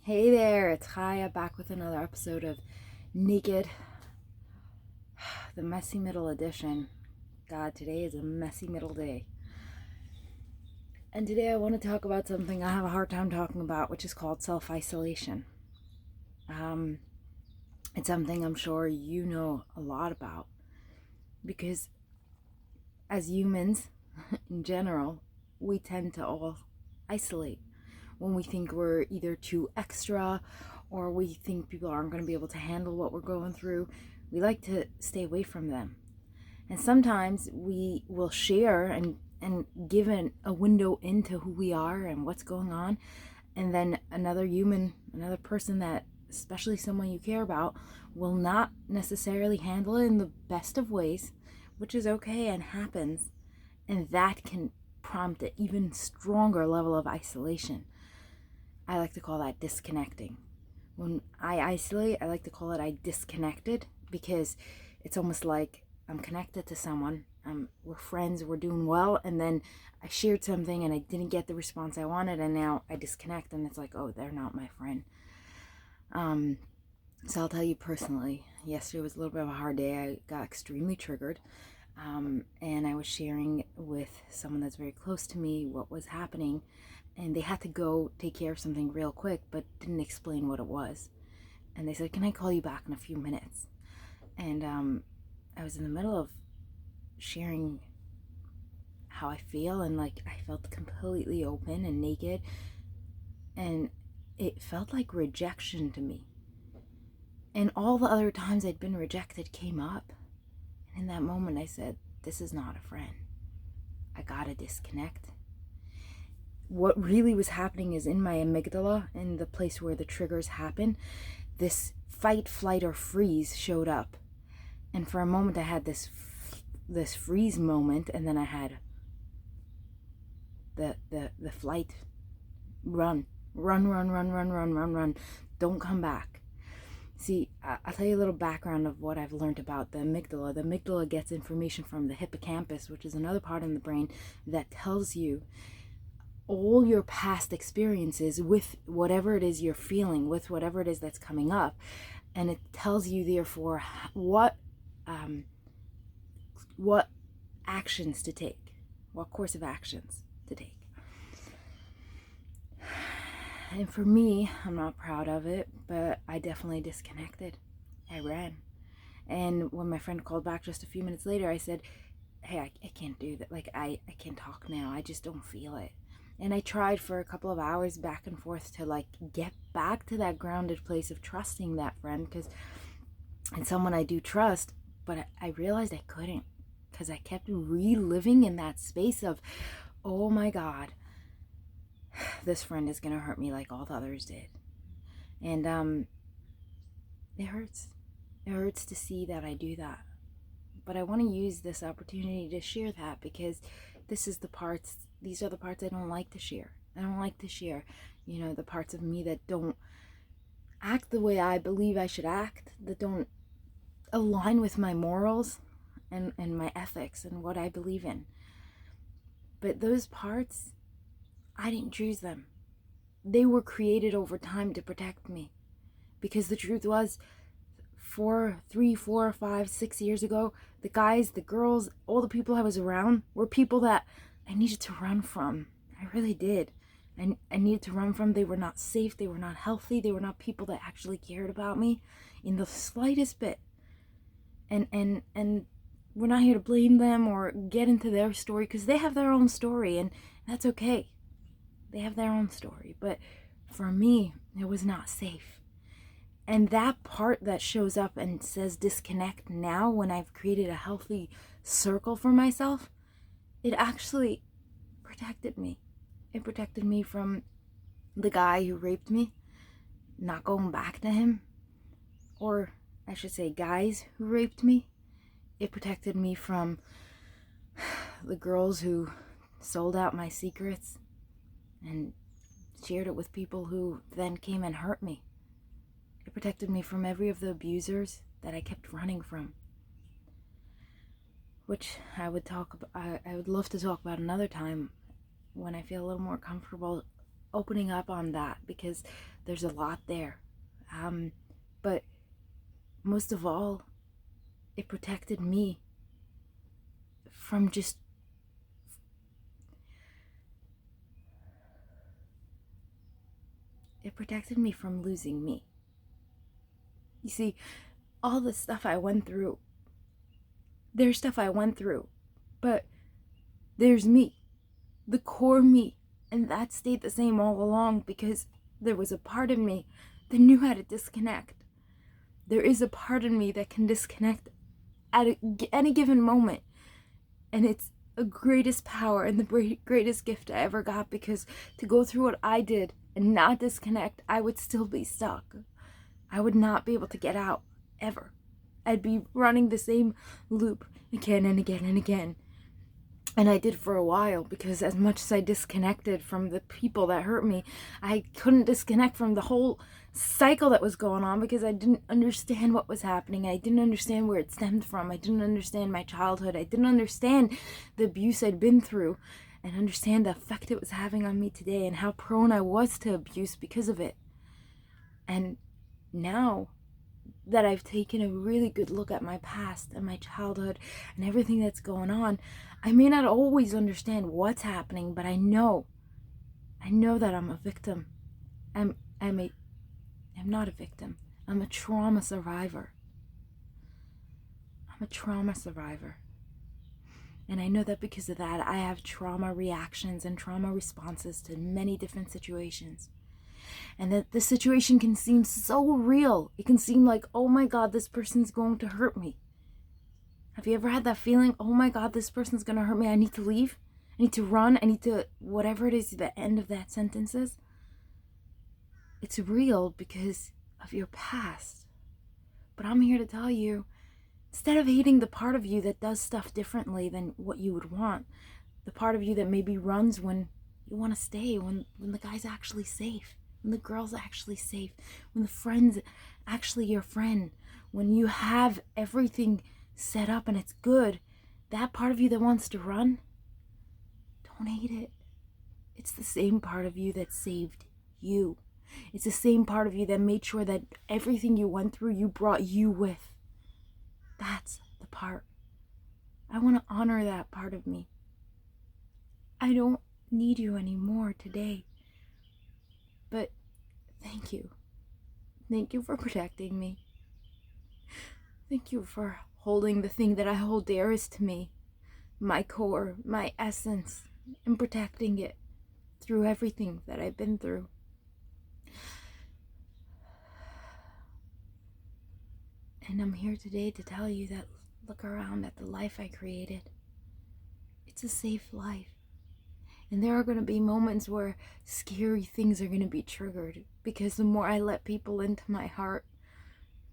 Hey there, it's Chaya back with another episode of Naked, the messy middle edition. God, today is a messy middle day. And today I want to talk about something I have a hard time talking about, which is called self-isolation. It's something I'm sure you know a lot about because as humans in general, we tend to all isolate when we think we're either too extra or we think people aren't going to be able to handle what we're going through. We like to stay away from them. And sometimes we will share and give a window into who we are and what's going on. And then another human, another person that, especially someone you care about, will not necessarily handle it in the best of ways, which is okay and happens. And that can prompt an even stronger level of isolation. I like to call that disconnecting. When I isolate, I like to call it I disconnected because it's almost like I'm connected to someone. We're friends, we're doing well, and then I shared something and I didn't get the response I wanted, and now I disconnect, and it's like, oh, they're not my friend. So I'll tell you personally, yesterday was a little bit of a hard day. I got extremely triggered, and I was sharing with someone that's very close to me what was happening, and they had to go take care of something real quick, but didn't explain what it was. And they said, can I call you back in a few minutes? And I was in the middle of sharing how I feel, and like I felt completely open and naked, and it felt like rejection to me. And all the other times I'd been rejected came up, and in that moment I said, this is not a friend. I gotta disconnect. What really was happening is in my amygdala, in the place where the triggers happen, this fight, flight, or freeze showed up. And for a moment I had this freeze moment, and then I had the flight, run, don't come back. See, I'll tell you a little background of what I've learned about the amygdala. The amygdala gets information from the hippocampus, which is another part in the brain that tells you all your past experiences with whatever it is you're feeling, with whatever it is that's coming up. And it tells you, therefore, what actions to take, what course of actions to take. And for me, I'm not proud of it, but I definitely disconnected. I ran. And when my friend called back just a few minutes later, I said, hey, I can't do that. Like, I can't talk now. I just don't feel it. And I tried for a couple of hours back and forth to like get back to that grounded place of trusting that friend, because it's someone I do trust, but I realized I couldn't, because I kept reliving in that space of, oh my God, this friend is gonna hurt me like all the others did. And it hurts. It hurts to see that I do that. But I want to use this opportunity to share that, because these are the parts I don't like to share. I don't like to share, the parts of me that don't act the way I believe I should act, that don't align with my morals and my ethics and what I believe in. But those parts, I didn't choose them. They were created over time to protect me. Because the truth was, 3, 4, 5, 6 years ago, the guys, the girls, all the people I was around were people that I needed to run from. I really did. I needed to run from. They were not safe. They were not healthy. They were not people that actually cared about me in the slightest bit. And we're not here to blame them or get into their story, because they have their own story, and that's okay. They have their own story. But for me, it was not safe. And that part that shows up and says disconnect now, when I've created a healthy circle for myself, it actually protected me. It protected me from the guy who raped me, not going back to him. Or I should say guys who raped me. It protected me from the girls who sold out my secrets and shared it with people who then came and hurt me. It protected me from every of the abusers that I kept running from, which I would love to talk about another time when I feel a little more comfortable opening up on that because there's a lot there. But most of all, it protected me from just losing me. You see, all the stuff I went through, there's stuff I went through, but there's me, the core me, and that stayed the same all along because there was a part of me that knew how to disconnect. There is a part of me that can disconnect at any given moment, and it's the greatest power and the greatest gift I ever got, because to go through what I did and not disconnect, I would still be stuck. I would not be able to get out, ever. I'd be running the same loop again and again and again. And I did for a while, because as much as I disconnected from the people that hurt me, I couldn't disconnect from the whole cycle that was going on, because I didn't understand what was happening. I didn't understand where it stemmed from. I didn't understand my childhood. I didn't understand the abuse I'd been through, and understand the effect it was having on me today, and how prone I was to abuse because of it. And now that I've taken a really good look at my past and my childhood and everything that's going on, I may not always understand what's happening, but I know that I'm a victim. I'm not a victim. I'm a trauma survivor. I'm a trauma survivor. And I know that because of that, I have trauma reactions and trauma responses to many different situations. And that the situation can seem so real. It can seem like, oh my God, this person's going to hurt me. Have you ever had that feeling? Oh my God, this person's going to hurt me. I need to leave. I need to run. I need to, whatever it is the end of that sentence is. It's real because of your past. But I'm here to tell you, instead of hating the part of you that does stuff differently than what you would want, the part of you that maybe runs when you want to stay, when the guy's actually safe, when the girl's actually safe, when the friend's actually your friend, when you have everything set up and it's good, that part of you that wants to run, don't hate it. It's the same part of you that saved you. It's the same part of you that made sure that everything you went through, you brought you with. That's the part. I want to honor that part of me. I don't need you anymore today. But thank you. Thank you for protecting me. Thank you for holding the thing that I hold dearest to me, my core, my essence, and protecting it through everything that I've been through. And I'm here today to tell you that look around at the life I created. It's a safe life. And there are going to be moments where scary things are going to be triggered, because the more I let people into my heart,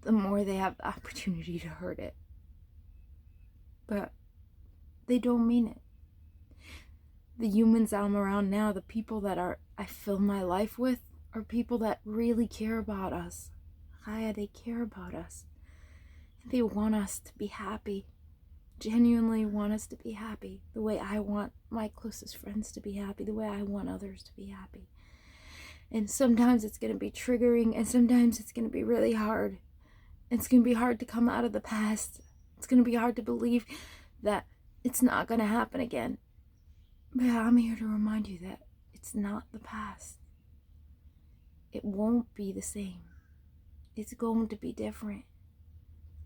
the more they have the opportunity to hurt it. But they don't mean it. The humans I'm around now, the people that I fill my life with, are people that really care about us. Chaya, they care about us. They want us to be happy. Genuinely want us to be happy. The way I want my closest friends to be happy. The way I want others to be happy. And sometimes it's going to be triggering, and sometimes it's going to be really hard. It's going to be hard to come out of the past. It's going to be hard to believe that it's not going to happen again. But I'm here to remind you that it's not the past. It won't be the same. It's going to be different.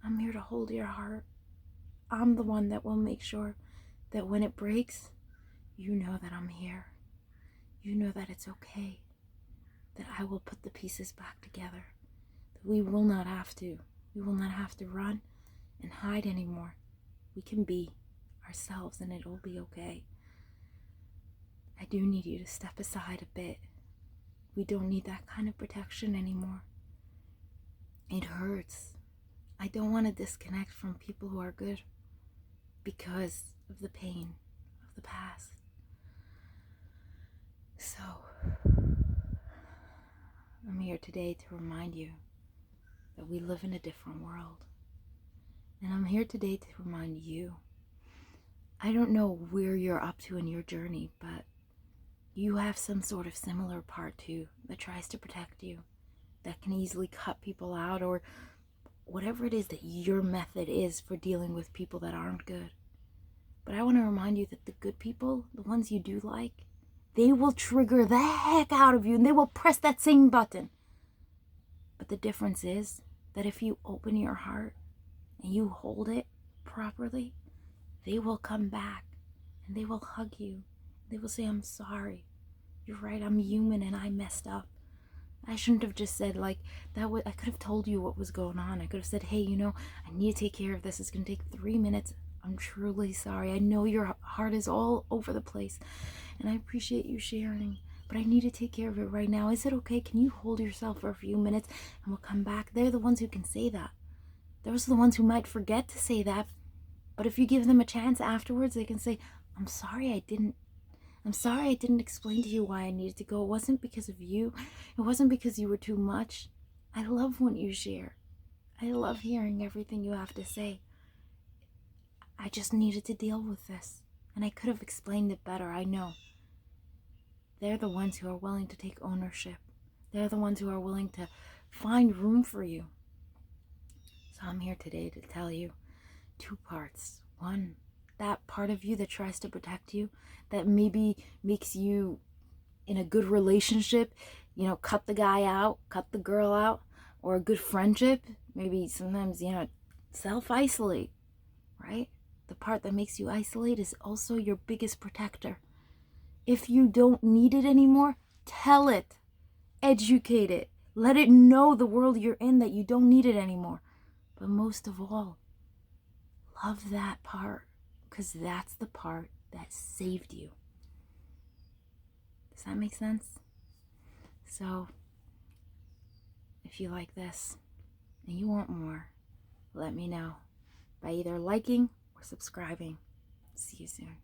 I'm here to hold your heart. I'm the one that will make sure that when it breaks, you know that I'm here. You know that it's okay. That I will put the pieces back together. That we will not have to. We will not have to run and hide anymore. We can be ourselves and it'll be okay. I do need you to step aside a bit. We don't need that kind of protection anymore. It hurts. I don't want to disconnect from people who are good because of the pain of the past. So, I'm here today to remind you that we live in a different world. And I'm here today to remind you, I don't know where you're up to in your journey, but You have some sort of similar part too that tries to protect you, that can easily cut people out, or whatever it is that your method is for dealing with people that aren't good. But I want to remind you that the good people, the ones you do like, they will trigger the heck out of you and they will press that same button. But the difference is that if you open your heart and you hold it properly, they will come back and they will hug you. They will say, I'm sorry. You're right, I'm human and I messed up. I shouldn't have just said like that. I could have told you what was going on. I could have said, hey, I need to take care of this. It's going to take 3 minutes. I'm truly sorry. I know your heart is all over the place and I appreciate you sharing, but I need to take care of it right now. Is it okay? Can you hold yourself for a few minutes and we'll come back? They're the ones who can say that. Those are the ones who might forget to say that. But if you give them a chance afterwards, they can say, I'm sorry I didn't explain to you why I needed to go. It wasn't because of you. It wasn't because you were too much. I love when you share. I love hearing everything you have to say. I just needed to deal with this. And I could have explained it better, I know. They're the ones who are willing to take ownership. They're the ones who are willing to find room for you. So I'm here today to tell you 2 parts. One, that part of you that tries to protect you, that maybe makes you in a good relationship, cut the guy out, cut the girl out, or a good friendship, maybe sometimes, self-isolate, right? The part that makes you isolate is also your biggest protector. If you don't need it anymore, tell it, educate it, let it know the world you're in that you don't need it anymore. But most of all, love that part, because that's the part that saved you. Does that make sense? So, if you like this and you want more, let me know by either liking or subscribing. See you soon.